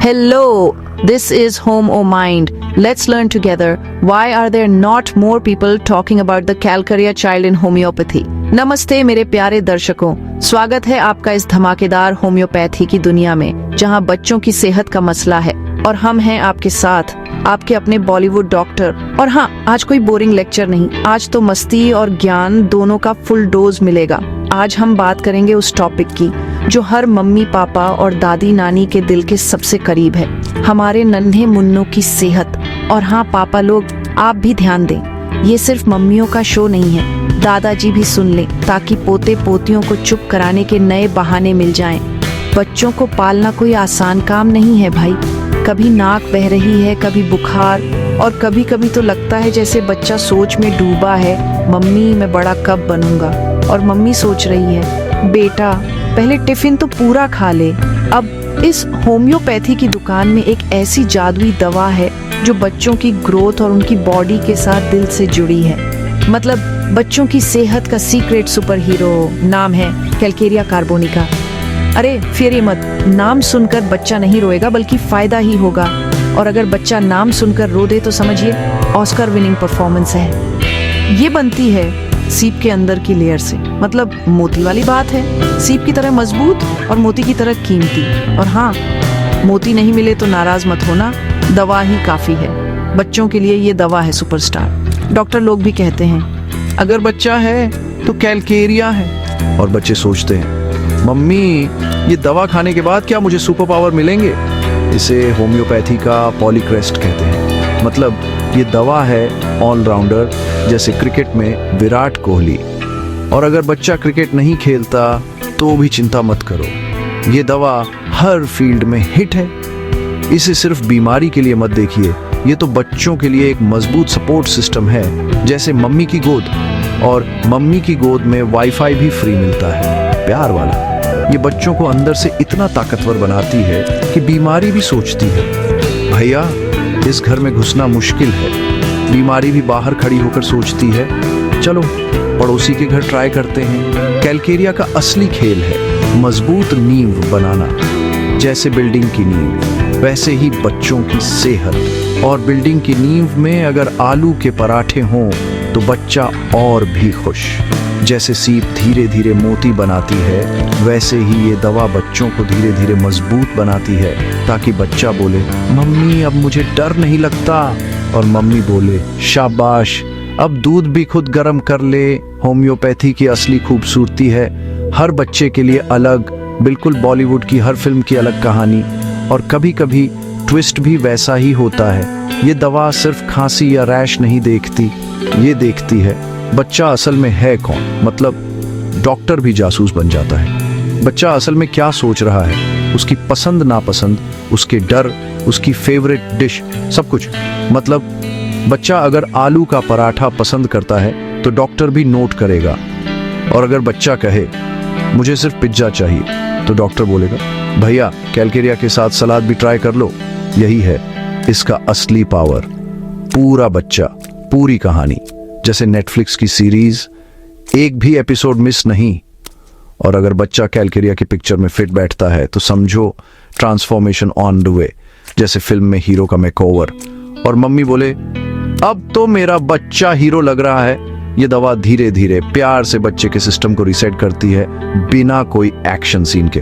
Hello, this is Home O Mind. Let's learn together why are there not more people talking about the Calcarea child in homeopathy. नमस्ते मेरे प्यारे दर्शकों, स्वागत है आपका इस धमाकेदार होम्योपैथी की दुनिया में जहां बच्चों की सेहत का मसला है और हम हैं आपके साथ, आपके अपने बॉलीवुड डॉक्टर। और हाँ, आज कोई बोरिंग लेक्चर नहीं, आज तो मस्ती और ज्ञान दोनों का फुल डोज मिलेगा। आज हम बात करेंगे उस टॉपिक की जो हर मम्मी पापा और दादी नानी के दिल के सबसे करीब है, हमारे नन्हे मुन्नों की सेहत। और हाँ पापा लोग, आप भी ध्यान दें, ये सिर्फ मम्मियों का शो नहीं है, दादाजी भी सुन लें ताकि पोते पोतियों को चुप कराने के नए बहाने मिल जाएं। बच्चों को पालना कोई आसान काम नहीं है भाई, कभी नाक बह रही है, कभी बुखार, और कभी कभी तो लगता है जैसे बच्चा सोच में डूबा है, मम्मी मैं बड़ा कब बनूंगा। और मम्मी सोच रही है, बेटा पहले टिफिन तो पूरा खा ले। अब इस होम्योपैथी की दुकान में एक ऐसी जादुई दवा है जो बच्चों की ग्रोथ और उनकी बॉडी के साथ दिल से जुड़ी है। मतलब बच्चों की सेहत का सीक्रेट सुपर हीरो, नाम है कैलकेरिया कार्बोनिका। अरे फिर मत, नाम सुनकर बच्चा नहीं रोएगा बल्कि फायदा ही होगा। और अगर बच्चा नाम सुनकर रो दे तो समझिए ऑस्कर विनिंग परफॉर्मेंस है। ये बनती है सीप के अंदर की लेयर से, मतलब मोती वाली बात है, सीप की तरह मजबूत और मोती की तरह कीमती। और हाँ, मोती नहीं मिले तो नाराज मत होना, दवा ही काफी है। बच्चों के लिए ये दवा है सुपरस्टार। डॉक्टर लोग भी कहते हैं अगर बच्चा है तो कैलकेरिया है, और बच्चे सोचते हैं मम्मी ये दवा खाने के बाद क्या मुझे सुपर पावर मिलेंगे। इसे होम्योपैथी का पॉलीक्रेस्ट कहते हैं। मतलब ये दवा है ऑलराउंडर, जैसे क्रिकेट में विराट कोहली। और अगर बच्चा क्रिकेट नहीं खेलता तो भी चिंता मत करो, ये दवा हर फील्ड में हिट है। इसे सिर्फ बीमारी के लिए मत देखिए, ये तो बच्चों के लिए एक मजबूत सपोर्ट सिस्टम है, जैसे मम्मी की गोद। और मम्मी की गोद में वाईफाई भी फ्री मिलता है, प्यार वाला। ये बच्चों को अंदर से इतना ताकतवर बनाती है कि बीमारी भी सोचती है भैया इस घर में घुसना मुश्किल है। बीमारी भी बाहर खड़ी होकर सोचती है चलो पड़ोसी के घर ट्राई करते हैं। कैलकेरिया का असली खेल है मजबूत नींव बनाना। जैसे बिल्डिंग की नींव, वैसे ही बच्चों की सेहत। और बिल्डिंग की नींव में अगर आलू के पराठे हों तो बच्चा और भी खुश। जैसे सीप धीरे धीरे मोती बनाती है, वैसे ही ये दवा बच्चों को धीरे धीरे मजबूत बनाती है, ताकि बच्चा बोले मम्मी अब मुझे डर नहीं लगता, और मम्मी बोले शाबाश अब दूध भी खुद गर्म कर ले। होम्योपैथी की असली खूबसूरती है हर बच्चे के लिए अलग, बिल्कुल बॉलीवुड की हर फिल्म की अलग कहानी। और कभी कभी ट्विस्ट भी वैसा ही होता है। ये दवा सिर्फ खांसी या रैश नहीं देखती, ये देखती है बच्चा असल में है कौन। मतलब डॉक्टर भी जासूस बन जाता है, बच्चा असल में क्या सोच रहा है, उसकी पसंद नापसंद, उसके डर, उसकी फेवरेट डिश, सब कुछ। मतलब बच्चा अगर आलू का पराठा पसंद करता है तो डॉक्टर भी नोट करेगा। और अगर बच्चा कहे मुझे सिर्फ पिज्जा चाहिए तो डॉक्टर बोलेगा भैया कैलकेरिया के साथ सलाद भी ट्राई कर लो। यही है इसका असली पावर। पूरा बच्चा, पूरी कहानी, जैसे नेटफ्लिक्स की सीरीज, एक भी एपिसोड मिस नहीं। और अगर बच्चा कैलकेरिया की पिक्चर में फिट बैठता है तो समझो ट्रांसफॉर्मेशन ऑन द वे, जैसे फिल्म में हीरो का मेकओवर। और मम्मी बोले अब तो मेरा बच्चा हीरो लग रहा है। ये दवा धीरे धीरे प्यार से बच्चे के सिस्टम को रीसेट करती है, बिना कोई एक्शन सीन के।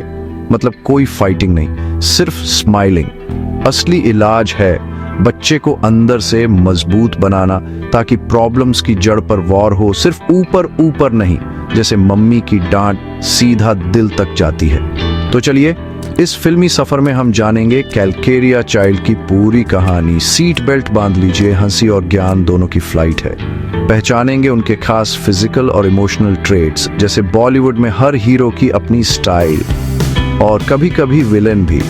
मतलब कोई फाइटिंग नहीं, सिर्फ स्माइलिंग। असली इलाज है बच्चे को अंदर से मजबूत बनाना, ताकि प्रॉब्लम्स की जड़ पर वार हो, सिर्फ ऊपर ऊपर नहीं, जैसे मम्मी की डांट सीधा दिल तक जाती है। तो चलिए इस फिल्मी सफर में हम जानेंगे कैलकेरिया चाइल्ड की पूरी कहानी। सीट बेल्ट बांध लीजिए, हंसी और ज्ञान दोनों की फ्लाइट है। पहचानेंगे उनके खास फिजिकल और इमोशनल ट्रेड्स, जैसे बॉलीवुड में हर हीरो की अपनी स्टाइल, और कभी कभी विलेन भी।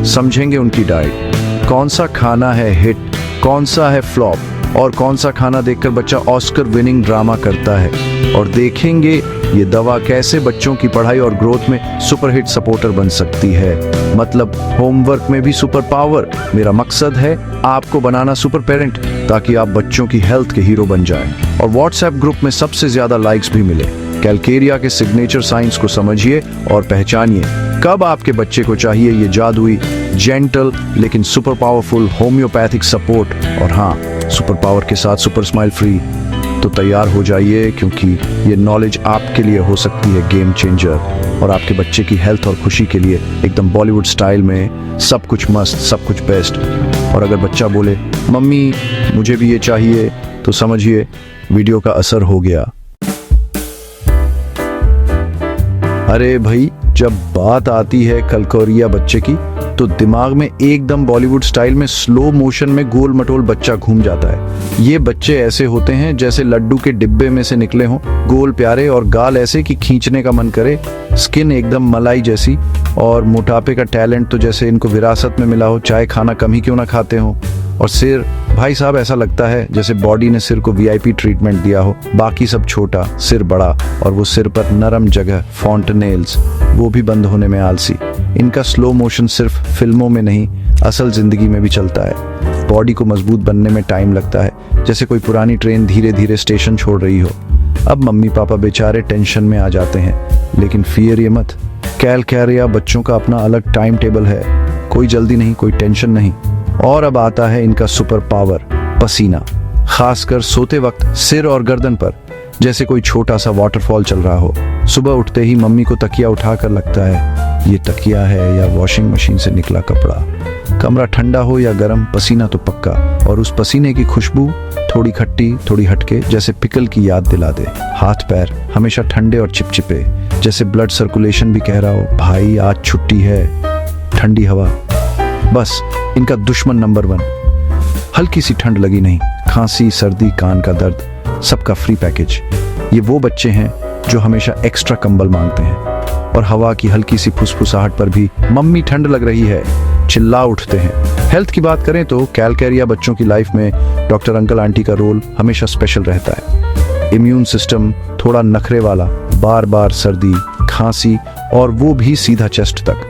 समझेंगे उनकी डाइट, कौन सा खाना है हिट, कौन सा है फ्लॉप, और कौन सा खाना देखकर बच्चा ऑस्कर विनिंग ड्रामा करता है। और देखेंगे ये दवा कैसे बच्चों की पढ़ाई और ग्रोथ में सुपरहिट सपोर्टर बन सकती है। मतलब होमवर्क में भी सुपर पावर। मेरा मकसद है आपको बनाना सुपर पेरेंट, ताकि आप बच्चों की हेल्थ के हीरो बन जाएं और व्हाट्सएप ग्रुप में सबसे ज्यादा लाइक्स भी मिले। कैलकेरिया के सिग्नेचर साइंस को समझिए और पहचानिए कब आपके बच्चे को चाहिए ये जादुई जेंटल लेकिन सुपर पावरफुल होम्योपैथिक सपोर्ट, और हाँ, सुपर पावर के साथ सुपर स्माइल फ्री। तो तैयार हो जाइए, क्योंकि ये नॉलेज आपके लिए हो सकती है गेम चेंजर, और आपके बच्चे की हेल्थ और खुशी के लिए एकदम बॉलीवुड स्टाइल में सब कुछ मस्त, सब कुछ बेस्ट। और अगर बच्चा बोले मम्मी मुझे भी ये चाहिए, तो समझिए वीडियो का असर हो गया। अरे भाई, जब बात आती है कलकौरिया बच्चे की, तो दिमाग में एकदम बॉलीवुड स्टाइल में स्लो मोशन में गोल मटोल बच्चा घूम जाता है। ये बच्चे ऐसे होते हैं जैसे लड्डू के डिब्बे में से निकले हों, गोल प्यारे और गाल ऐसे कि खींचने का मन करे, स्किन एकदम मलाई जैसी, और मोटापे का टैलेंट तो जैसे इनको विरासत में मिला हो, चाहे खाना कम ही क्यों ना खाते हो। और सिर, भाई साहब ऐसा लगता है जैसे बॉडी ने सिर को वीआईपी ट्रीटमेंट दिया हो, बाकी सब छोटा, सिर बड़ा, और वो सिर पर नरम जगह, फॉन्टनेल्स, वो भी बंद होने में आलसी। इनका स्लो मोशन सिर्फ फिल्मों में नहीं, असल जिंदगी में भी चलता है। बॉडी को मजबूत बनने में टाइम लगता है, जैसे कोई पुरानी ट्रेन धीरे धीरे स्टेशन छोड़ रही हो। अब मम्मी पापा बेचारे टेंशन में आ जाते हैं, लेकिन फियर ये मत, कैलकेरिया बच्चों का अपना अलग टाइम टेबल है, कोई जल्दी नहीं, कोई टेंशन नहीं। और अब आता है इनका सुपर पावर, पसीना, खासकर सोते वक्त सिर और गर्दन पर, जैसे कोई छोटा सा वाटरफॉल चल रहा हो। सुबह उठते ही मम्मी को तकिया उठाकर लगता है ये तकिया है या वॉशिंग मशीन से निकला कपड़ा। कमरा ठंडा हो या गर्म, पसीना तो पक्का, और उस पसीने की खुशबू थोड़ी खट्टी थोड़ी हटके, जैसे पिकल की याद दिला दे। हाथ पैर हमेशा ठंडे और चिपचिपे, जैसे ब्लड सर्कुलेशन भी कह रहा हो भाई आज छुट्टी है। ठंडी हवा बस इनका दुश्मन नंबर 1। हल्की सी ठंड लगी नहीं, खांसी, सर्दी, कान का दर्द, सबका फ्री पैकेज। ये वो बच्चे हैं जो हमेशा एक्स्ट्रा कंबल मांगते हैं, और हवा की हल्की सी फुसफुसाहट पर भी मम्मी ठंड लग रही है चिल्ला उठते हैं। हेल्थ की बात करें तो कैलकेरिया बच्चों की लाइफ में डॉक्टर अंकल आंटी का रोल हमेशा स्पेशल रहता है। इम्यून सिस्टम थोड़ा नखरे वाला, बार बार सर्दी, खांसी, और वो भी सीधा चेस्ट तक,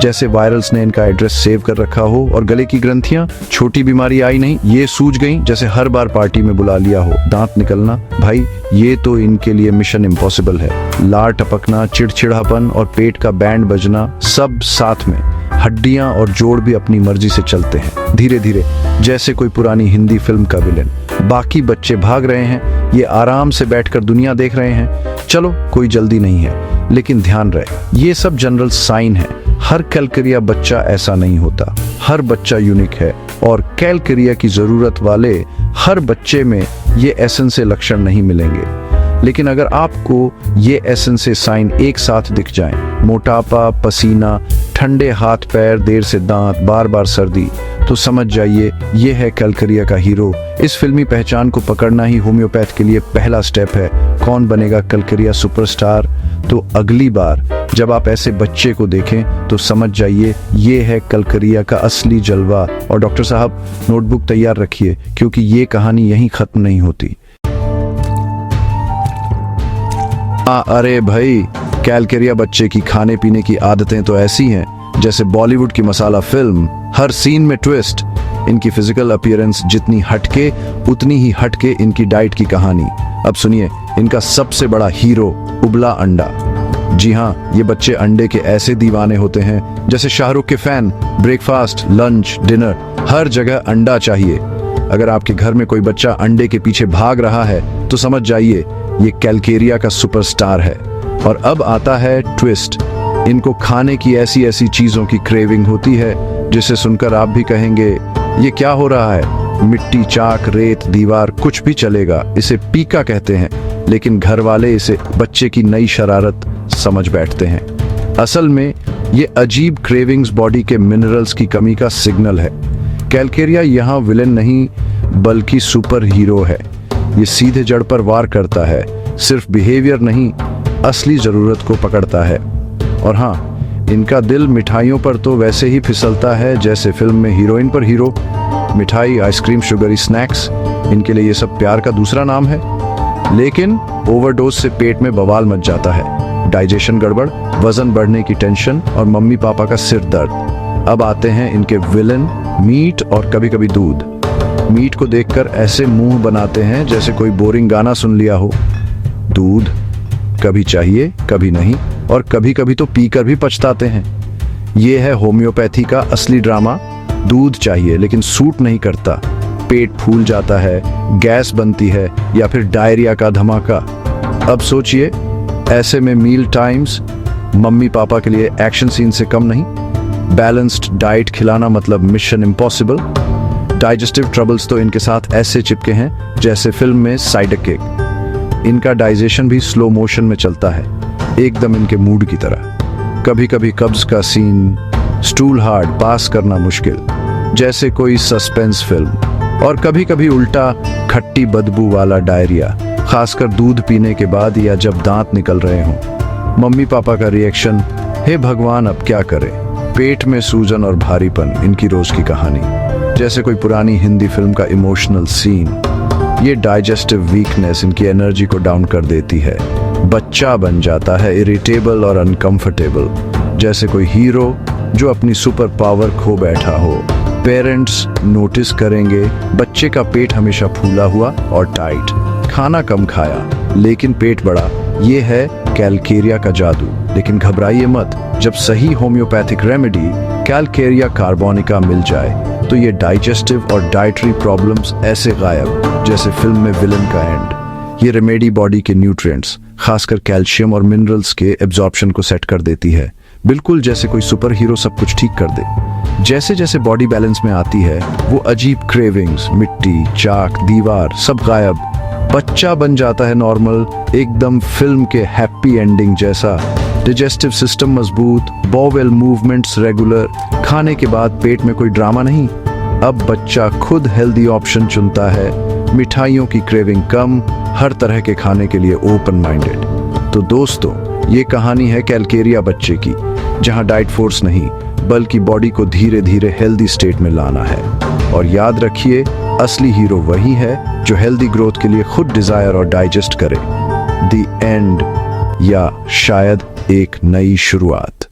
जैसे वायरल्स ने इनका एड्रेस सेव कर रखा हो। और गले की ग्रंथियां, छोटी बीमारी आई नहीं, ये सूज गई, जैसे हर बार पार्टी में बुला लिया हो। दांत निकलना, भाई ये तो इनके लिए मिशन इम्पॉसिबल है। लार टपकना, चिड़चिड़ापन और पेट का बैंड बजना, सब साथ में। हड्डियां और जोड़ भी अपनी मर्जी से चलते हैं धीरे धीरे, जैसे कोई पुरानी हिंदी फिल्म का विलेन। बाकी बच्चे भाग रहे हैं, ये आराम से बैठकर दुनिया देख रहे हैं। चलो कोई जल्दी नहीं है, लेकिन ध्यान रहे ये सब जनरल साइन है। हर कैलकेरिया बच्चा ऐसा नहीं होता, हर बच्चा यूनिक है, और कैलकेरिया की जरूरत वाले हर बच्चे में ये एसेंस से लक्षण नहीं मिलेंगे। लेकिन अगर आपको ये एसेंस से साइन एक साथ दिख जाएं, मोटापा, पसीना, ठंडे हाथ पैर, देर से दांत, बार बार सर्दी, तो समझ जाइए ये है कैलकेरिया का हीरो। इस फिल्मी पहचान को पकड़ना ही होम्योपैथ के लिए पहला स्टेप है। कौन बनेगा कैलकेरिया सुपरस्टार? तो अगली बार जब आप ऐसे बच्चे को देखें तो समझ जाइए ये है कैलकेरिया का असली जलवा। और डॉक्टर साहब नोटबुक तैयार रखिए, क्योंकि ये कहानी यहीं खत्म नहीं होती। अरे भाई, कैलकेरिया बच्चे की खाने पीने की आदतें तो ऐसी हैं जैसे बॉलीवुड की मसाला फिल्म, हर सीन में ट्विस्ट। इनकी फिजिकल अपीयरेंस जितनी हटके, उतनी ही हटके इनकी डाइट की कहानी। अब सुनिए इनका सबसे बड़ा हीरो, उबला अंडा। जी हाँ, ये बच्चे अंडे के ऐसे दीवाने होते हैं जैसे शाहरुख के फैन। ब्रेकफास्ट, लंच, डिनर, हर जगह अंडा चाहिए। अगर आपके घर में कोई बच्चा अंडे के पीछे भाग रहा है तो समझ जाइए ये कैलकेरिया का सुपरस्टार है। और अब आता है ट्विस्ट, इनको खाने की ऐसी ऐसी चीजों की क्रेविंग होती है जिसे सुनकर आप भी कहेंगे ये क्या हो रहा है। मिट्टी, चाक, रेत, दीवार, कुछ भी चलेगा। इसे पीका कहते हैं, लेकिन घर वाले इसे बच्चे की नई शरारत समझ बैठते हैं। असल में ये अजीब क्रेविंग्स बॉडी के मिनरल्स की कमी का सिग्नल है। कैलकेरिया यहाँ विलेन नहीं बल्कि सुपर हीरो है। ये सीधे जड़ पर वार करता है, सिर्फ बिहेवियर नहीं, असली जरूरत को पकड़ता है। और हाँ, इनका दिल मिठाइयों पर तो वैसे ही फिसलता है जैसे फिल्म में हीरोइन पर हीरो। मिठाई, आइसक्रीम, शुगरी स्नैक्स, इनके लिए ये सब प्यार का दूसरा नाम है। लेकिन ओवरडोज से पेट में बवाल मच जाता है, डाइजेशन गड़बड़, वजन बढ़ने की टेंशन और मम्मी पापा का सिर दर्द। अब आते हैं इनके विलन, मीट और कभी कभी दूध। मीट को देखकर ऐसे मुंह बनाते हैं जैसे कोई बोरिंग गाना सुन लिया हो। दूध कभी चाहिए कभी नहीं, और कभी कभी तो पीकर भी पछताते हैं। ये है होम्योपैथी का असली ड्रामा। दूध चाहिए लेकिन सूट नहीं करता, पेट फूल जाता है, गैस बनती है या फिर डायरिया का धमाका। अब सोचिए, ऐसे में मील टाइम्स मम्मी पापा के लिए एक्शन सीन से कम नहीं। बैलेंस्ड डाइट खिलाना मतलब मिशन इम्पॉसिबल। डाइजेस्टिव ट्रबल्स तो इनके साथ ऐसे चिपके हैं जैसे फिल्म में साइडर केक। इनका डाइजेशन भी स्लो मोशन में चलता है, एकदम इनके मूड की तरह। कभी कभी कब्ज का सीन, स्टूल हार्ड, पास करना मुश्किल, जैसे कोई सस्पेंस फिल्म। और कभी कभी उल्टा, खट्टी बदबू वाला डायरिया, खासकर दूध पीने के बाद या जब दांत निकल रहे हों। मम्मी पापा का रिएक्शन, हे भगवान अब क्या करें। पेट में सूजन और भारीपन, इनकी रोज की कहानी, जैसे कोई पुरानी हिंदी फिल्म का इमोशनल सीन। ये डाइजेस्टिव वीकनेस इनकी एनर्जी को डाउन कर देती है। बच्चा बन जाता है इरिटेबल और अनकंफर्टेबल, जैसे कोई हीरो जो अपनी सुपर पावर खो बैठा हो। पेरेंट्स नोटिस करेंगे बच्चे का पेट हमेशा फूला हुआ और टाइट, खाना कम खाया लेकिन पेट बड़ा। ये है कैलकेरिया का जादू। लेकिन घबराइए मत, जब सही होम्योपैथिक रेमेडी कैलकेरिया कार्बोनिका मिल जाए तो ये डाइजेस्टिव और डाइटरी प्रॉब्लम्स ऐसे गायब, जैसे फिल्म में विलन का एंड। ये रेमेडी बॉडी के न्यूट्रिएंट्स, खासकर कैल्शियम और मिनरल्स के एब्जॉर्प्शन को सेट कर देती है, बिल्कुल जैसे कोई सुपर हीरो सब कुछ ठीक कर दे। जैसे जैसे बॉडी बैलेंस में आती है, वो अजीब क्रेविंग्स, मिट्टी, चाक, दीवार, सब गायब। बच्चा बन जाता है नॉर्मल, एकदम फिल्म के हैप्पी एंडिंग जैसा। डाइजेस्टिव सिस्टम मजबूत, बॉवेल मूवमेंट्स रेगुलर, खाने के बाद पेट में कोई ड्रामा नहीं। अब बच्चा खुद हेल्दी ऑप्शन चुनता है, मिठाइयों की क्रेविंग कम, हर तरह के खाने के लिए ओपन माइंडेड। तो दोस्तों, ये कहानी है कैलकेरिया बच्चे की, जहां डाइट फोर्स नहीं बल्कि बॉडी को धीरे धीरे हेल्दी स्टेट में लाना है। और याद रखिए, असली हीरो वही है जो हेल्दी ग्रोथ के लिए खुद डिजायर और डाइजेस्ट करे। द एंड, या शायद एक नई शुरुआत।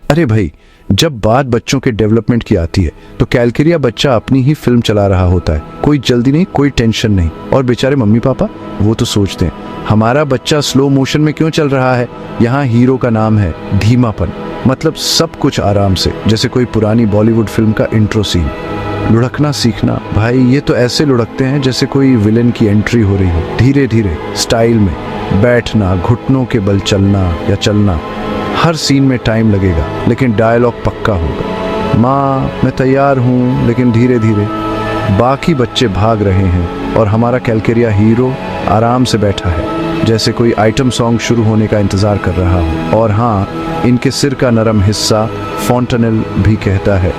अरे भाई, जब बात बच्चों के डेवलपमेंट की आती है तो कैलकेरिया बच्चा अपनी ही फिल्म चला रहा होता है। कोई जल्दी नहीं, कोई टेंशन नहीं। और बेचारे मम्मी पापा, वो तो सोचते हैं हमारा बच्चा स्लो मोशन में क्यों चल रहा है। यहाँ हीरो का नाम है धीमापन, मतलब सब कुछ आराम से, जैसे कोई पुरानी बॉलीवुड फिल्म का इंट्रो सीन। लुढ़कना सीखना, भाई ये तो ऐसे लुढ़कते हैं जैसे कोई विलेन की एंट्री हो रही हो, धीरे धीरे स्टाइल में। बैठना, घुटनों के बल चलना या चलना, हर सीन में टाइम लगेगा लेकिन डायलॉग पक्का होगा। माँ मैं तैयार हूँ, लेकिन धीरे धीरे। बाकी बच्चे भाग रहे हैं और हमारा कैलकेरिया हीरो आराम से बैठा है, जैसे कोई आइटम सॉन्ग शुरू होने का इंतजार कर रहा हो। और हाँ, इनके सिर का नरम हिस्सा फॉन्टनेल भी कहता है,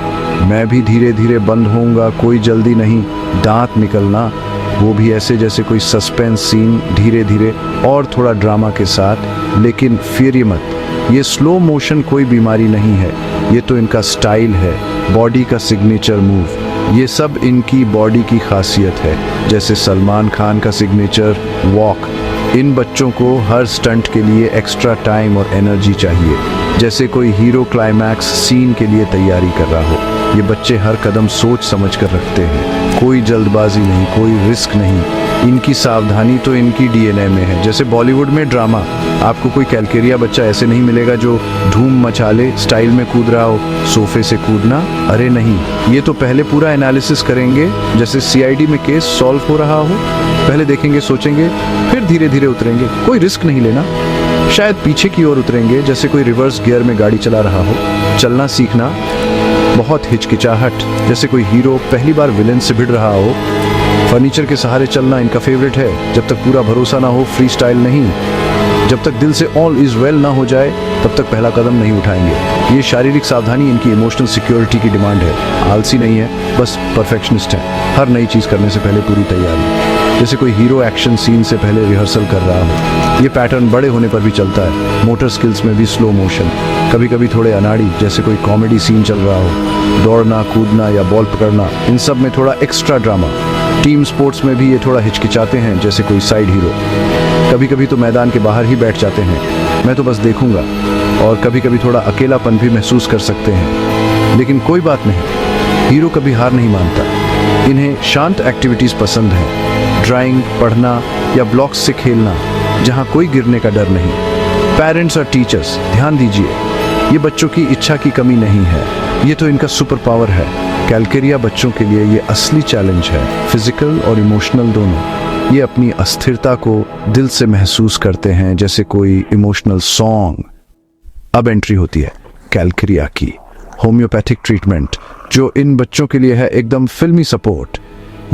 मैं भी धीरे धीरे बंद होऊंगा, कोई जल्दी नहीं। दांत निकलना, वो भी ऐसे जैसे कोई सस्पेंस सीन, धीरे धीरे और थोड़ा ड्रामा के साथ। लेकिन फिर मत, ये स्लो मोशन कोई बीमारी नहीं है, ये तो इनका स्टाइल है, बॉडी का सिग्नेचर मूव। ये सब इनकी बॉडी की खासियत है, जैसे सलमान खान का सिग्नेचर वॉक। इन बच्चों को हर स्टंट के लिए एक्स्ट्रा टाइम और एनर्जी चाहिए, जैसे कोई हीरो क्लाइमैक्स सीन के लिए तैयारी कर रहा हो। ये बच्चे हर कदम सोच समझ कर रखते हैं, कोई जल्दबाजी नहीं, कोई रिस्क नहीं। इनकी सावधानी तो इनकी डीएनए में है। जैसे बॉलीवुड में ड्रामा, आपको कोई कैलकेरिया बच्चा ऐसे नहीं मिलेगा जो धूम मचाले स्टाइल में कूद रहा हो। सोफे से कूदना, अरे नहीं, ये तो पहले पूरा एनालिसिस करेंगे, जैसे सीआईडी में केस सॉल्व हो रहा हो। पहले देखेंगे, सोचेंगे, फिर धीरे धीरे उतरेंगे। कोई रिस्क नहीं लेना, शायद पीछे की ओर उतरेंगे, जैसे कोई रिवर्स गियर में गाड़ी चला रहा हो। चलना सीखना, बहुत हिचकिचाहट, जैसे कोई हीरो पहली बार विलेन से भिड़ रहा हो। फर्नीचर के सहारे चलना इनका फेवरेट है, जब तक पूरा भरोसा ना हो फ्री स्टाइल नहीं। जब तक दिल से ऑल इज वेल ना हो जाए तब तक पहला कदम नहीं उठाएंगे। ये शारीरिक सावधानी इनकी इमोशनल सिक्योरिटी की डिमांड है। आलसी नहीं है, बस परफेक्शनिस्ट है। हर नई चीज करने से पहले पूरी तैयारी, जैसे कोई हीरो एक्शन सीन से पहले रिहर्सल कर रहा हो। ये पैटर्न बड़े होने पर भी चलता है। मोटर स्किल्स में भी स्लो मोशन, कभी कभी थोड़े अनाड़ी, जैसे कोई कॉमेडी सीन चल रहा हो। दौड़ना, कूदना या बॉल पकड़ना, इन सब में थोड़ा एक्स्ट्रा ड्रामा। टीम स्पोर्ट्स में भी ये थोड़ा हिचकिचाते हैं, जैसे कोई साइड हीरो। कभी कभी तो मैदान के बाहर ही बैठ जाते हैं, मैं तो बस देखूंगा। और कभी कभी थोड़ा अकेलापन भी महसूस कर सकते हैं, लेकिन कोई बात नहीं, हीरो कभी हार नहीं मानता। इन्हें शांत एक्टिविटीज पसंद है, ड्राइंग, पढ़ना या ब्लॉक्स से खेलना, जहां कोई गिरने का डर नहीं। पेरेंट्स और टीचर्स ध्यान दीजिए, ये बच्चों की इच्छा की कमी नहीं है, ये तो इनका सुपर पावर है। कैलकेरिया बच्चों के लिए ये असली चैलेंज है, फिजिकल और इमोशनल दोनों। ये अपनी अस्थिरता को दिल से महसूस करते हैं, जैसे कोई इमोशनल सॉन्ग। अब एंट्री होती है कैलकेरिया की होम्योपैथिक ट्रीटमेंट, जो इन बच्चों के लिए है एकदम फिल्मी सपोर्ट।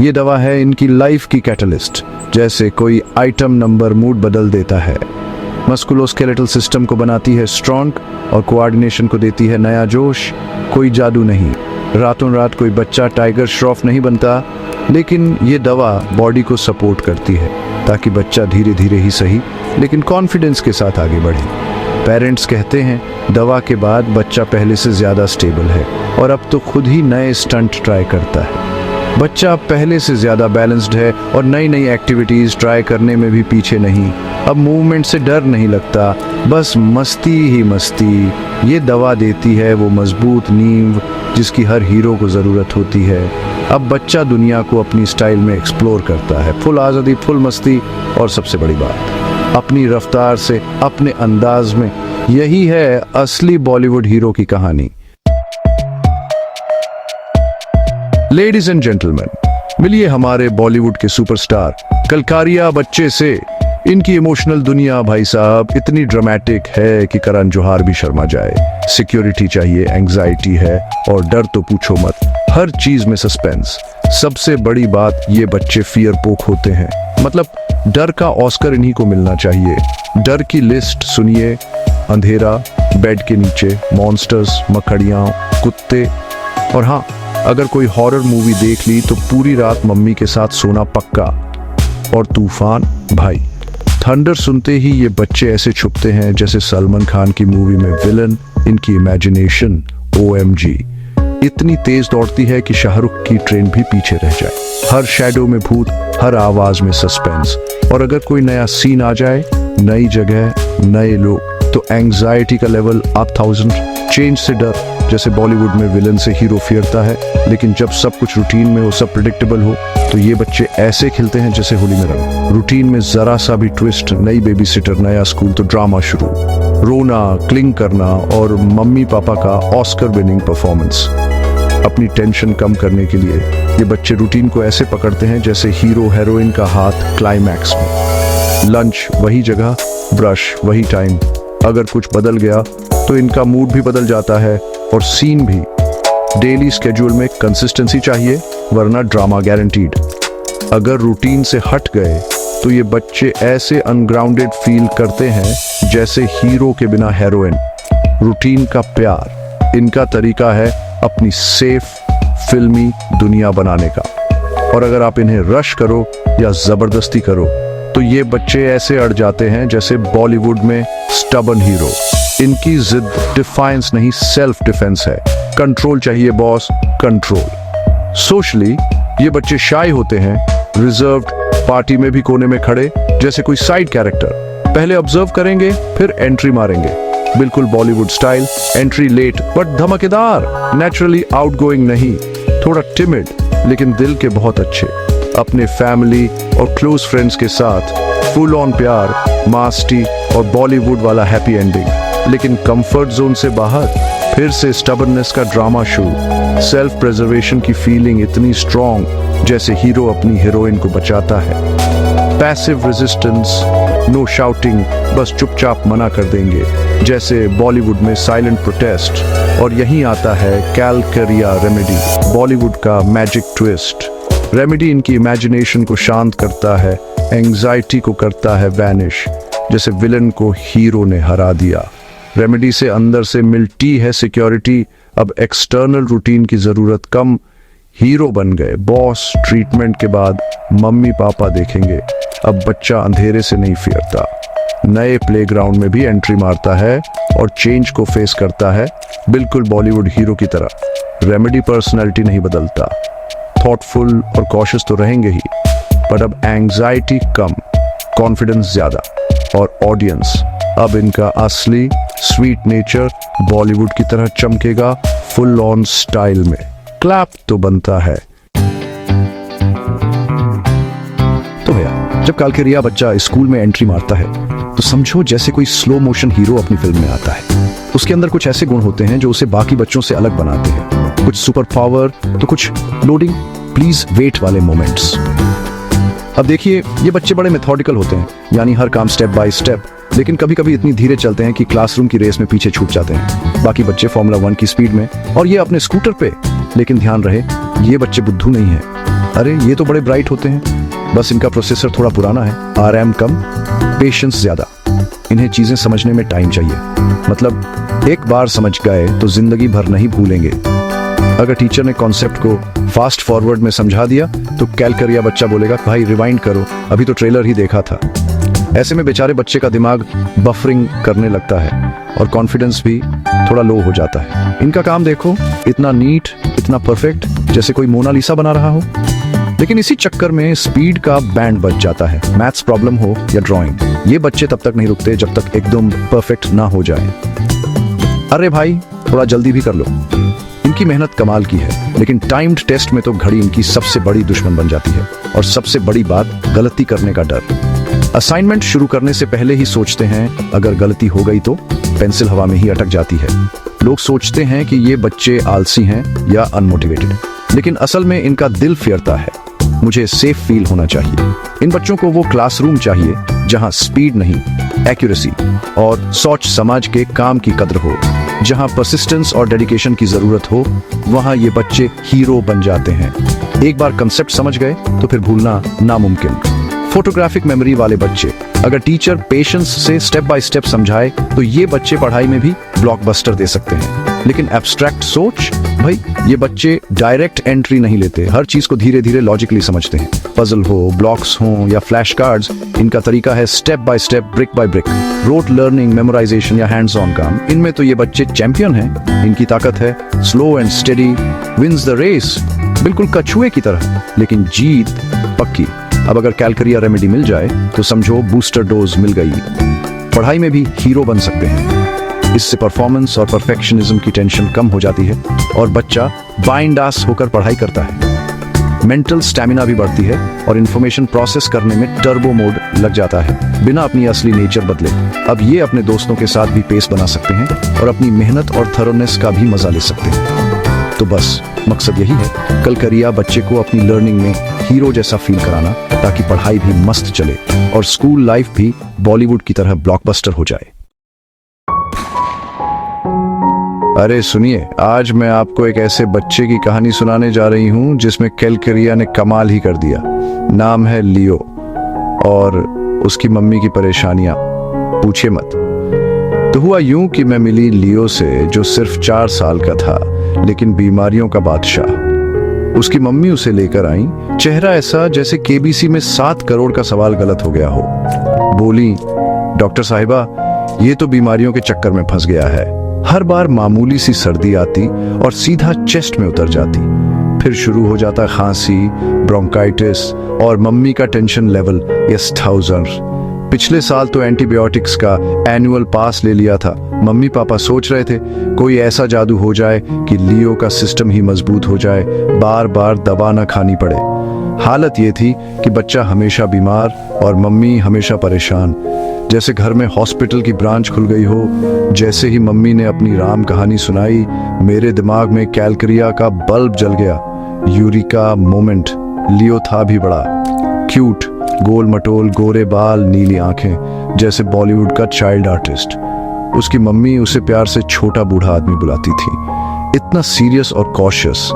ये दवा है इनकी लाइफ की कैटलिस्ट, जैसे कोई आइटम नंबर मूड बदल देता है। मस्कुलोस्केलेटल सिस्टम को बनाती है स्ट्रॉन्ग और कोऑर्डिनेशन को देती है नया जोश। कोई जादू नहीं, रातों रात कोई बच्चा टाइगर श्रॉफ नहीं बनता, लेकिन ये दवा बॉडी को सपोर्ट करती है ताकि बच्चा धीरे धीरे ही सही लेकिन कॉन्फिडेंस के साथ आगे बढ़े। पेरेंट्स कहते हैं दवा के बाद बच्चा पहले से ज़्यादा स्टेबल है और अब तो खुद ही नए स्टंट ट्राई करता है। बच्चा पहले से ज़्यादा बैलेंस्ड है और नई नई एक्टिविटीज़ ट्राई करने में भी पीछे नहीं। अब मूवमेंट से डर नहीं लगता, बस मस्ती ही मस्ती। ये दवा देती है वो मजबूत नींव जिसकी हर हीरो को ज़रूरत होती है। अब बच्चा दुनिया को अपनी स्टाइल में एक्सप्लोर करता है, फुल आज़ादी, फुल मस्ती और सबसे बड़ी बात, अपनी रफ्तार से, अपने अंदाज में। यही है असली बॉलीवुड हीरो की कहानी। लेडीज एंड जेंटलमैन, मिलिए हमारे बॉलीवुड के सुपरस्टार कैलकेरिया बच्चे से। इनकी इमोशनल दुनिया भाई साहब इतनी ड्रामेटिक है कि करण जौहर भी शर्मा जाए। सिक्योरिटी चाहिए, एंग्जाइटी है और डर तो पूछो मत, हर चीज में सस्पेंस। सबसे बड़ी बात, ये बच्चे फियर पोक होते हैं, मतलब डर का ऑस्कर इन्हीं को मिलना चाहिए। डर की लिस्ट सुनिए: अंधेरा, बेड के नीचे, मॉन्स्टर्स, मकड़ियां, कुत्ते। और हाँ, अगर कोई हॉरर मूवी देख ली तो पूरी रात मम्मी के साथ सोना पक्का। और तूफान भाई, थंडर सुनते ही ये बच्चे ऐसे छुपते हैं जैसे सलमान खान की मूवी में विलन। इनकी इमेजिनेशन OMG इतनी तेज दौड़ती है कि शाहरुख की ट्रेन भी पीछे रह जाए। हर शैडो में भूत, हर आवाज में सस्पेंस। और अगर कोई नया सीन आ जाए, नई जगह, नए लोग, तो एंग्जाइटी का लेवल अप 1000। चेंज से डर, जैसे बॉलीवुड में विलन से हीरो फिरता है, लेकिन जब सब कुछ रूटीन में हो, सब प्रेडिक्टेबल हो, तो ये बच्चे ऐसे खिलते हैं जैसे होली में रंग। रूटीन में जरा सा भी ट्विस्ट, नई बेबी सिटर, नया स्कूल, तो ड्रामा शुरू। रोना, क्लिंग करना और मम्मी पापा का ऑस्कर विनिंग परफॉर्मेंस। अपनी टेंशन कम करने के लिए ये बच्चे रूटीन को ऐसे पकड़ते हैं जैसे हीरो हीरोइन का हाथ क्लाइमैक्स में। लंच वही जगह, ब्रश वही टाइम। अगर कुछ बदल गया तो इनका मूड भी बदल जाता है और सीन भी। डेली स्केड्यूल में कंसिस्टेंसी चाहिए, वरना ड्रामा गारंटीड। अगर रूटीन से हट गए तो ये बच्चे ऐसे अनग्राउंडेड फील करते हैं जैसे हीरो के बिना हीरोइन। रूटीन का प्यार इनका तरीका है अपनी सेफ फिल्मी दुनिया बनाने का। और अगर आप इन्हें रश करो या जबरदस्ती करो तो ये बच्चे ऐसे अड़ जाते हैं जैसे बॉलीवुड में स्टबर्न हीरो। इनकी जिद डिफाइंस नहीं, सेल्फ डिफेंस है। कंट्रोल चाहिए बॉस, कंट्रोल। सोशली ये बच्चे शाय होते हैं, रिजर्व्ड, पार्टी में भी कोने में खड़े जैसे कोई साइड कैरेक्टर। पहले ऑब्जर्व करेंगे, फिर एंट्री मारेंगे। बिल्कुल Bollywood style, entry late but धमाकेदार। नेचुरली आउटगोइंग नहीं, थोड़ा टिमिड, लेकिन दिल के बहुत अच्छे। अपने फैमिली और क्लोज फ्रेंड्स के साथ फुल ऑन प्यार, मास्टी और बॉलीवुड वाला हैप्पी एंडिंग। लेकिन कंफर्ट जोन से बाहर फिर से स्टबर्ननेस का ड्रामा शुरू। सेल्फ प्रिजर्वेशन की फीलिंग इतनी स्ट्रॉन्ग जैसे हीरो अपनी हीरोइन को बचाता है। पैसिव रेजिस्टेंस, नो शाउटिंग, बस चुपचाप मना कर देंगे जैसे बॉलीवुड में साइलेंट प्रोटेस्ट। और यहीं आता है कैलकेरिया रेमेडी, बॉलीवुड का मैजिक ट्विस्ट। रेमेडी इनकी इमेजिनेशन को शांत करता है, एंग्जाइटी को करता है वैनिश, जैसे विलन को हीरो ने हरा दिया। रेमेडी से अंदर से मिलती है सिक्योरिटी। अब एक्सटर्नल रूटीन की जरूरत कम, हीरो बन गए बॉस। ट्रीटमेंट के बाद मम्मी पापा देखेंगे। अब बच्चा अंधेरे से नहीं फिरता, नए प्लेग्राउंड में भी एंट्री मारता है और चेंज को फेस करता है, बिल्कुल बॉलीवुड हीरो की तरह। रेमेडी पर्सनैलिटी नहीं बदलता, थॉटफुल और कॉशियस तो रहेंगे ही, पर अब एंग्जाइटी कम, कॉन्फिडेंस ज्यादा। और ऑडियंस अब इनका असली स्वीट नेचर बॉलीवुड की तरह चमकेगा, फुल ऑन स्टाइल में। क्लैप तो बनता है। तो भैया, जब कैलकेरिया बच्चा स्कूल में एंट्री मारता है तो समझो जैसे कोई स्लो मोशन हीरो अपनी फिल्म में आता है। उसके अंदर कुछ ऐसे गुण होते हैं जो उसे बाकी बच्चों से अलग बनाते हैं, कुछ सुपर पावर तो कुछ लोडिंग प्लीज वेट वाले मोमेंट्स। अब देखिए, ये बच्चे बड़े मेथोडिकल होते हैं, यानी हर काम स्टेप बाय स्टेप, लेकिन कभी कभी इतनी धीरे चलते हैं कि क्लासरूम की रेस में पीछे छूट जाते हैं बाकी बच्चे फॉर्मूला 1 की स्पीड में, और ये अपने स्कूटर पे। लेकिन ध्यान रहे, ये बच्चे बुद्धू नहीं है। अरे ये तो बड़े ब्राइट होते हैं, बस इनका प्रोसेसर थोड़ा पुराना है, आरएम कम, पेशेंस ज्यादा। इन्हें चीजें समझने में टाइम चाहिए, मतलब एक बार समझ गए तो जिंदगी भर नहीं भूलेंगे। अगर टीचर ने कॉन्सेप्ट को फास्ट फॉरवर्ड में समझा दिया तो कैलकरिया बच्चा बोलेगा, भाई रिवाइंड करो, अभी तो ट्रेलर ही देखा था। ऐसे में बेचारे बच्चे का दिमाग बफरिंग करने लगता है और कॉन्फिडेंस भी थोड़ा लो हो जाता है। इनका काम देखो, इतना नीट, इतना परफेक्ट, जैसे कोई मोनालिसा बना रहा हो। लेकिन इसी चक्कर में स्पीड का बैंड बज जाता है, मैथ्स प्रॉब्लम हो या ड्राइंग। ये बच्चे तब तक नहीं रुकते जब तक एकदम परफेक्ट ना हो जाए। अरे भाई थोड़ा जल्दी भी कर लो। इनकी मेहनत कमाल की है, लेकिन टाइम्ड टेस्ट में तो घड़ी इनकी सबसे बड़ी दुश्मन बन जाती है। और सबसे बड़ी बात, गलती करने का डर। असाइनमेंट शुरू करने से पहले ही सोचते हैं अगर गलती हो गई तो पेंसिल हवा में ही अटक जाती है। लोग सोचते हैं कि ये बच्चे आलसी हैं या अनमोटिवेटेड, लेकिन असल में इनका दिल फेरता है, मुझे सेफ फील होना चाहिए। इन बच्चों को वो क्लासरूम चाहिए जहां स्पीड नहीं, एक्यूरेसी और सोच समझ के काम की कद्र हो। जहां परसिस्टेंस और डेडिकेशन की जरूरत हो, वहां ये बच्चे हीरो बन जाते हैं। एक बार कंसेप्ट समझ गए तो फिर भूलना नामुमकिन। फोटोग्राफिक मेमोरी वाले बच्चे, अगर टीचर पेशेंस से स्टेप बाय स्टेप समझाए तो ये बच्चे पढ़ाई में भी ब्लॉकबस्टर दे सकते हैं। लेकिन एब्स्ट्रैक्ट सोच, भाई ये बच्चे डायरेक्ट एंट्री नहीं लेते, हर चीज को धीरे धीरे लॉजिकली समझते हैं। पजल हो, ब्लॉक्स हो या फ्लैश कार्ड्स, इनका तरीका है step by step, brick by brick. Rote learning, memorisation या हैंड्स ऑन काम, इनमें तो ये बच्चे चैंपियन हैं। इनकी ताकत है slow and steady wins the race, बिल्कुल कछुए की तरह, लेकिन जीत पक्की। अब अगर कैलकरिया रेमेडी मिल जाए तो समझो बूस्टर डोज मिल गई, पढ़ाई में भी हीरो बन सकते हैं। इससे परफॉर्मेंस और परफेक्शनिज्म की टेंशन कम हो जाती है और बच्चा बाइंडास होकर पढ़ाई करता है। मेंटल स्टैमिना भी बढ़ती है और इंफॉर्मेशन प्रोसेस करने में टर्बो मोड लग जाता है, बिना अपनी असली नेचर बदले। अब ये अपने दोस्तों के साथ भी पेस बना सकते हैं और अपनी मेहनत और थरोनेस का भी मजा ले सकते हैं। तो बस मकसद यही है, कैलकरिया बच्चे को अपनी लर्निंग में हीरो जैसा फील कराना, ताकि पढ़ाई भी मस्त चले और स्कूल लाइफ भी बॉलीवुड की तरह ब्लॉकबस्टर हो जाए। अरे सुनिए, आज मैं आपको एक ऐसे बच्चे की कहानी सुनाने जा रही हूं जिसमें कैलकरिया ने कमाल ही कर दिया। नाम है लियो और उसकी मम्मी की परेशानियां पूछे मत। तो हुआ यूं कि मैं मिली लियो से, जो सिर्फ 4 साल का था लेकिन बीमारियों का बादशाह। उसकी मम्मी उसे लेकर आई, चेहरा ऐसा जैसे केबीसी में 7 करोड़ का सवाल गलत हो गया हो। बोली, डॉक्टर साहिबा, ये तो बीमारियों के चक्कर में फंस गया है। हर बार मामूली सी सर्दी आती और सीधा चेस्ट में उतर जाती, फिर शुरू हो जाता खांसी, ब्रोंकाइटिस और मम्मी का टेंशन लेवल यस 1000। पिछले साल तो एंटीबायोटिक्स का एनुअल पास ले लिया था। मम्मी पापा सोच रहे थे कोई ऐसा जादू हो जाए कि लियो का सिस्टम ही मजबूत हो जाए, बार बार दवा ना खानी पड़े। हालत ये थी कि बच्चा हमेशा बीमार और मम्मी हमेशा परेशान, जैसे घर में हॉस्पिटल की ब्रांच खुल गई हो। जैसे ही मम्मी ने अपनी राम कहानी सुनाई, मेरे दिमाग में कैलकरिया का बल्ब जल गया। Eureka moment. लियो था भी बड़ा क्यूट, गोल मटोल, गोरे बाल, नीली आंखें, जैसे बॉलीवुड का चाइल्ड आर्टिस्ट। उसकी मम्मी उसे प्यार से छोटा बूढ़ा आदमी बुलाती थी, इतना सीरियस और कॉशियस,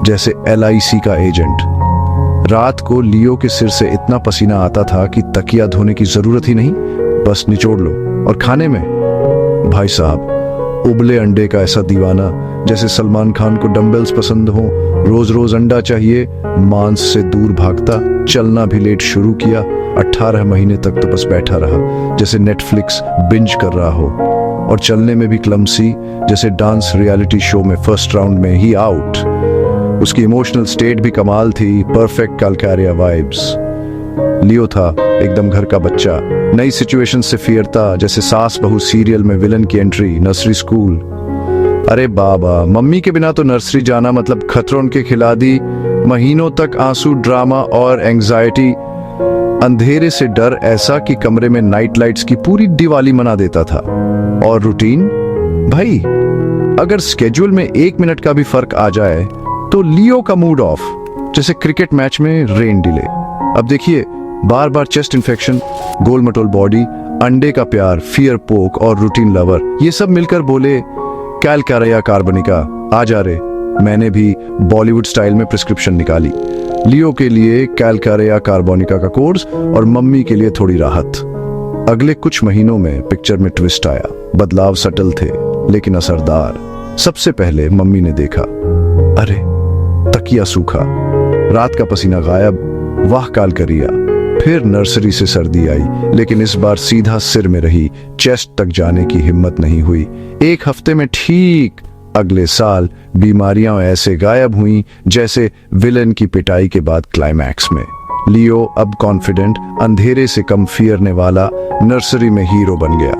जैसे LIC का एजेंट। रात को लियो के सिर से इतना पसीना आता था कि तकिया धोने की जरूरत ही नहीं, बस निचोड़ लो। और खाने में भाई साहब, उबले अंडे का ऐसा दीवाना, जैसे सलमान खान को डंबल्स पसंद हो। रोज रोज अंडा चाहिए, मांस से दूर भागता, चलना भी लेट शुरू किया। 18 महीने तक तो बस बैठा रहा, जैसे नेटफ्लिक्स बिंज कर रहा हो। और चलने में भी क्लमसी, जैसे डांस रियलिटी शो में फर्स्ट राउंड में ही आउट। उसकी इमोशनल स्टेट भी कमाल थी, परफेक्ट कैलकरिया वाइब्स। लियो था एकदम घर का बच्चा, नई सिचुएशन से फियरता, जैसे सास बहू सीरियल में विलन की एंट्री। नर्सरी स्कूल, अरे बाबा, मम्मी के बिना तो नर्सरी जाना मतलब खतरों के खिलाड़ी। महीनों तक आंसू, ड्रामा और एंजाइटी। अंधेरे से डर ऐसा कि कमरे में नाइट लाइट्स की पूरी दिवाली मना देता था। और रूटीन भाई, अगर स्केड्यूल में 1 मिनट का भी फर्क आ जाए तो लियो का मूड ऑफ, जैसे क्रिकेट मैच में रेन डिले। अब देखिए, बार बार चेस्ट इन्फेक्शन, गोल मटोल बॉडी, अंडे का प्यार, फियर पोक और रूटीन लवर, ये सब मिलकर बोले कैलकारिया कार्बोनिका आ जा रे। मैंने भी बॉलीवुड स्टाइल में प्रिस्क्रिप्शन निकाली। लियो के लिए कैलकारिया कार्बोनिका का कोर्स और मम्मी के लिए थोड़ी राहत। अगले कुछ महीनों में पिक्चर में ट्विस्ट आया। बदलाव सटल थे लेकिन असरदार। सबसे पहले मम्मी ने देखा, अरे तकिया सूखा, रात का पसीना गायब, वाह कैलकारिया। फिर नर्सरी से सर्दी आई, लेकिन इस बार सीधा सिर में रही, चेस्ट तक जाने की हिम्मत नहीं हुई। 1 हफ्ते में ठीक। अगले साल बीमारियां ऐसे गायब हुई जैसे विलन की पिटाई के बाद क्लाइमैक्स में। लियो अब कॉन्फिडेंट, अंधेरे से कम फियरने वाला, नर्सरी में हीरो बन गया।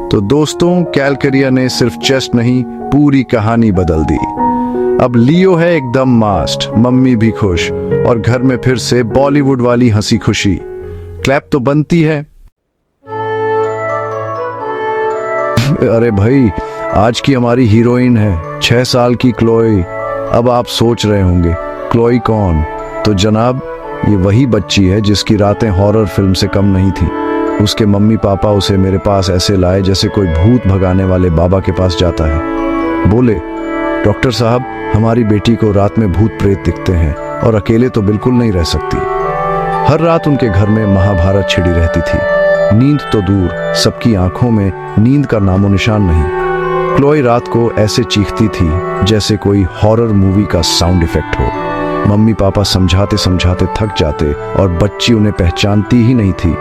तो दोस्तों, कैलकारिया ने सिर्फ चेस्ट नहीं, पूरी कहानी बदल दी। अब लियो है एकदम मास्ट, मम्मी भी खुश, और घर में फिर से बॉलीवुड वाली हंसी खुशी। क्लैप तो बनती है। अरे भाई, आज की हमारी हीरोइन है 6 साल की क्लोई। अब आप सोच रहे होंगे क्लोई कौन? तो जनाब, ये वही बच्ची है जिसकी रातें हॉरर फिल्म से कम नहीं थी। उसके मम्मी पापा उसे मेरे पास ऐसे लाए जैसे कोई भूत भगाने वाले बाबा के पास जाता है। बोले, डॉक्टर साहब, हमारी बेटी को रात में भूत प्रेत दिखते हैं और अकेले तो बिल्कुल नहीं रह सकती। हर रात उनके घर में महाभारत छिड़ी रहती थी। नींद तो दूर, सबकी आंखों में नींद का नामो निशान नहीं। क्लोई रात को ऐसे चीखती थी जैसे कोई हॉरर मूवी का साउंड इफेक्ट हो। मम्मी पापा समझाते समझाते थक जाते और बच्ची उन्हें पहचानती ही नहीं थी।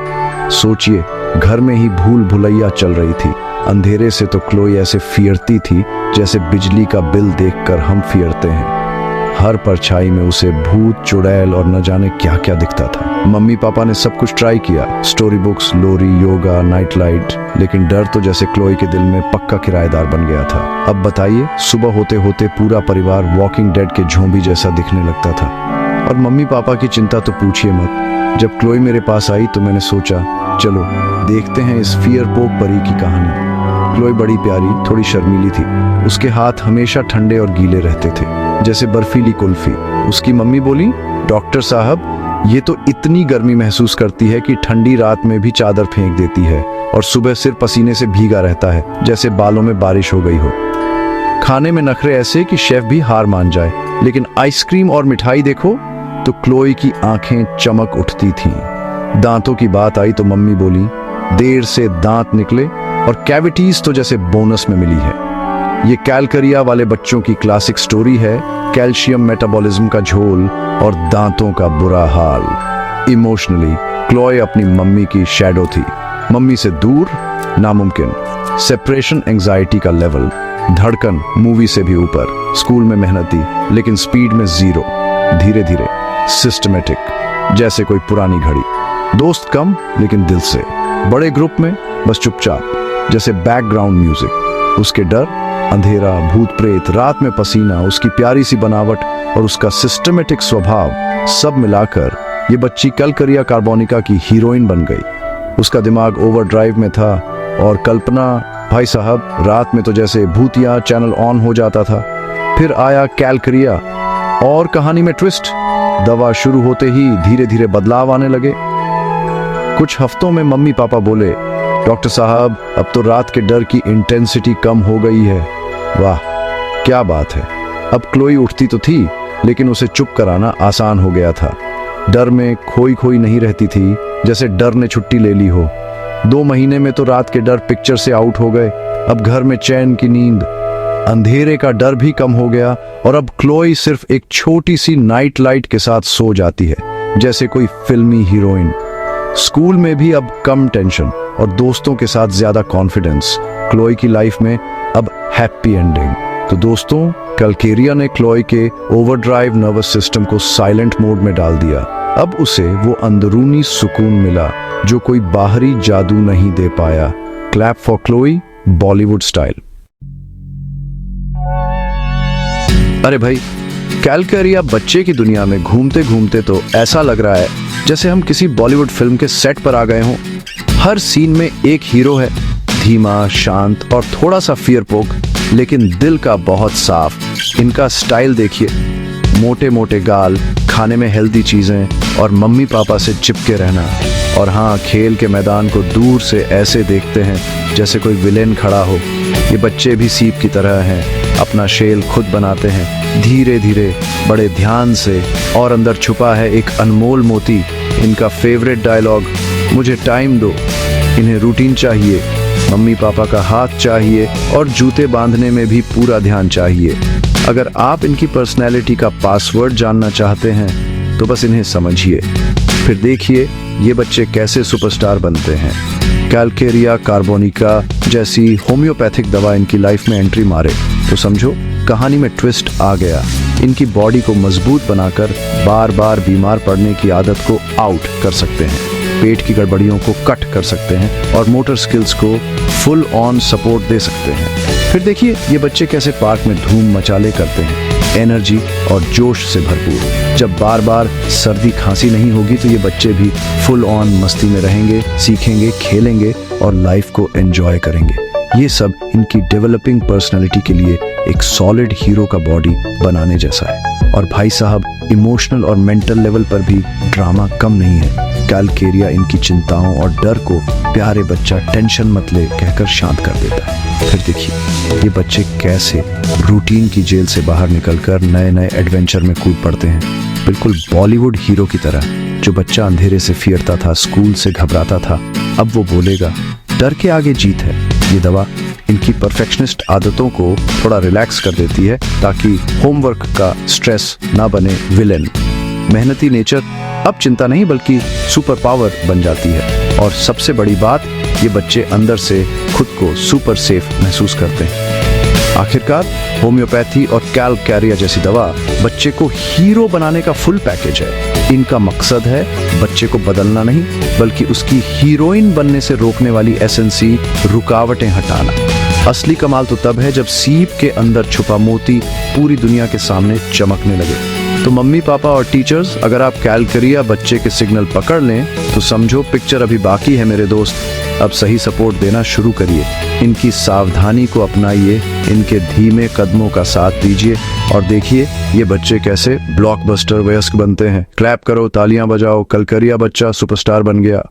सोचिए, घर में ही भूल भुलैया चल रही थी। अंधेरे से तो क्लोई ऐसे फियरती थी जैसे बिजली का बिल देखकर हम फियरते हैं। हर परछाई में उसे भूत, चुड़ैल और न जाने क्या क्या दिखता था। मम्मी पापा ने सब कुछ ट्राई किया, स्टोरी बुक्स, लोरी, योगा, नाइट लाइट, लेकिन डर तो जैसे क्लोई के दिल में पक्का किराएदार बन गया था। अब बताइए, सुबह होते होते पूरा परिवार वॉकिंग डेड के झोंबी जैसा दिखने लगता था। और मम्मी पापा की चिंता तो पूछिए मत। जब क्लोई मेरे पास आई तो मैंने सोचा, चलो देखते हैं इस फियर पोक परी की कहानी। क्लोई बड़ी प्यारी, थोड़ी शर्मीली थी। उसके हाथ हमेशा ठंडे और गीले रहते थे, जैसे बर्फीली कुल्फी। उसकी मम्मी बोली, डॉक्टर साहब, ये तो इतनी गर्मी महसूस करती है कि ठंडी रात में भी चादर फेंक देती है, और सुबह सिर पसीने से भीगा रहता है जैसे बालों में बारिश हो गई हो। खाने में नखरे ऐसे कि शेफ भी हार मान जाए, लेकिन आइसक्रीम और मिठाई देखो तो क्लोई की आंखें चमक उठती थीं। दांतों की बात आई तो मम्मी बोली, देर से दांत निकले और कैविटीज तो जैसे बोनस में मिली है। ये कैलकारिया वाले बच्चों की क्लासिक स्टोरी है, कैल्शियम मेटाबॉलिज्म का झोल और दांतों का बुरा हाल। इमोशनली क्लोई अपनी मम्मी की शैडो थी। मम्मी से दूर, नामुमकिन। सेपरेशन एंजाइटी का लेवल, धड़कन मूवी से भी ऊपर। स्कूल में मेहनती लेकिन स्पीड में 0। धीरे धीरे सिस्टमेटिक, जैसे कोई पुरानी घड़ी। दोस्त कम लेकिन दिल से। बड़े ग्रुप में बस चुपचाप, जैसे बैकग्राउंड म्यूजिक। उसके डर, अंधेरा, भूत प्रेत, रात में पसीना, उसकी प्यारी सी बनावट और उसका सिस्टमेटिक स्वभाव, सब मिलाकर ये बच्ची कैलकारिया कार्बोनिका की हीरोइन बन गई। उसका दिमाग ओवरड्राइव में था और कल्पना, भाई साहब, रात में तो जैसे भूतिया चैनल ऑन हो जाता था। फिर आया कैलकारिया और कहानी में ट्विस्ट। दवा शुरू होते ही धीरे धीरे बदलाव आने लगे। कुछ हफ्तों में मम्मी पापा बोले, डॉक्टर साहब, अब तो रात के डर की इंटेंसिटी कम हो गई है। वाह, क्या बात है। अब क्लोई उठती तो थी, लेकिन उसे चुप कराना आसान हो गया था। डर में खोई खोई नहीं रहती थी, जैसे डर ने छुट्टी ले ली हो। 2 महीने में तो रात के डर पिक्चर से आउट हो गए। अब घर में चैन की नींद, अंधेरे का डर भी कम हो गया। और अब क्लोई सिर्फ एक छोटी सी नाइट लाइट के साथ सो जाती है, जैसे कोई फिल्मी हीरोइन। स्कूल में भी अब कम टेंशन और दोस्तों के साथ ज्यादा कॉन्फिडेंस। क्लोई की लाइफ में अब हैप्पी एंडिंग। तो दोस्तों, कैलकारिया ने क्लोई के ओवरड्राइव नर्वस सिस्टम को साइलेंट मोड में डाल दिया। अब उसे वो अंदरूनी सुकून मिला जो कोई बाहरी जादू नहीं दे पाया। Clap for Chloe, Bollywood style. अरे भाई, कैलकारिया बच्चे की दुनिया में घूमते घूमते तो ऐसा लग रहा है जैसे हम किसी बॉलीवुड फिल्म के सेट पर आ गए हों। हर सीन में एक हीरो है, धीमा, शांत और थोड़ा सा फियर पोक, लेकिन दिल का बहुत साफ। इनका स्टाइल देखिए, मोटे मोटे गाल, खाने में हेल्दी चीजें और मम्मी पापा से चिपके रहना। और हाँ, खेल के मैदान को दूर से ऐसे देखते हैं जैसे कोई विलेन खड़ा हो। ये बच्चे भी सीप की तरह हैं, अपना शेल खुद बनाते हैं, धीरे धीरे, बड़े ध्यान से, और अंदर छुपा है एक अनमोल मोती। इनका फेवरेट डायलॉग, मुझे टाइम दो, इन्हें रूटीन चाहिए, मम्मी पापा का हाथ चाहिए और जूते बांधने में भी पूरा ध्यान चाहिए। अगर आप इनकी पर्सनैलिटी का पासवर्ड जानना चाहते हैं तो बस इन्हें समझिए, फिर देखिए ये बच्चे कैसे सुपरस्टार बनते हैं। कैलकेरिया कार्बोनिका जैसी होम्योपैथिक दवा इनकी लाइफ में एंट्री मारे तो समझो कहानी में ट्विस्ट आ गया। इनकी बॉडी को मजबूत बनाकर बार बार बीमार पड़ने की आदत को आउट कर सकते हैं, पेट की गड़बड़ियों को कट कर सकते हैं और मोटर स्किल्स को फुल ऑन सपोर्ट दे सकते हैं। फिर देखिए ये बच्चे कैसे पार्क में धूम मचाले करते हैं, एनर्जी और जोश से भरपूर। जब बार बार सर्दी खांसी नहीं होगी तो ये बच्चे भी फुल ऑन मस्ती में रहेंगे, सीखेंगे, खेलेंगे और लाइफ को एंजॉय करेंगे। ये सब इनकी डेवलपिंग पर्सनालिटी के लिए एक सॉलिड हीरो का बॉडी बनाने जैसा है। और भाई साहब, इमोशनल और मेंटल लेवल पर भी ड्रामा कम नहीं है। कैलकेरिया इनकी चिंताओं और डर को प्यारे बच्चा टेंशन मत ले कहकर शांत कर देता है। फिर देखिए ये बच्चे कैसे रूटीन की जेल से बाहर निकलकर नए नए एडवेंचर में कूद पड़ते हैं, बिल्कुल बॉलीवुड हीरो की तरह। जो बच्चा अंधेरे से फिरता था, स्कूल से घबराता था, अब वो बोलेगा डर के आगे जीत है। ये दवा इनकी परफेक्शनिस्ट आदतों को थोड़ा रिलैक्स कर देती है ताकि होमवर्क का स्ट्रेस ना बने विलेन। मेहनती नेचर अब चिंता नहीं बल्कि सुपर पावर बन जाती है। और सबसे बड़ी बात, ये बच्चे अंदर से खुद को सुपर सेफ महसूस करते हैं। आखिरकार होम्योपैथी और कैलकेरिया जैसी दवा बच्चे को हीरो बनाने का फुल पैकेज है। इनका मकसद है बच्चे को बदलना नहीं बल्कि उसकी हीरोइन बनने से रोकने वाली एसेंसी, रुकावटें हटाना। असली कमाल तो तब है जब सीप के अंदर छुपा मोती पूरी दुनिया के सामने चमकने लगे। तो मम्मी पापा और टीचर्स, अगर आप कैलकेरिया बच्चे के सिग्नल पकड़ लें तो समझो पिक्चर अभी बाकी है मेरे दोस्त। अब सही सपोर्ट देना शुरू करिए, इनकी सावधानी को अपनाइए, इनके धीमे कदमों का साथ दीजिए और देखिए ये बच्चे कैसे ब्लॉकबस्टर वयस्क बनते हैं। क्लैप करो, तालियां बजाओ, कैलकेरिया बच्चा सुपरस्टार बन गया।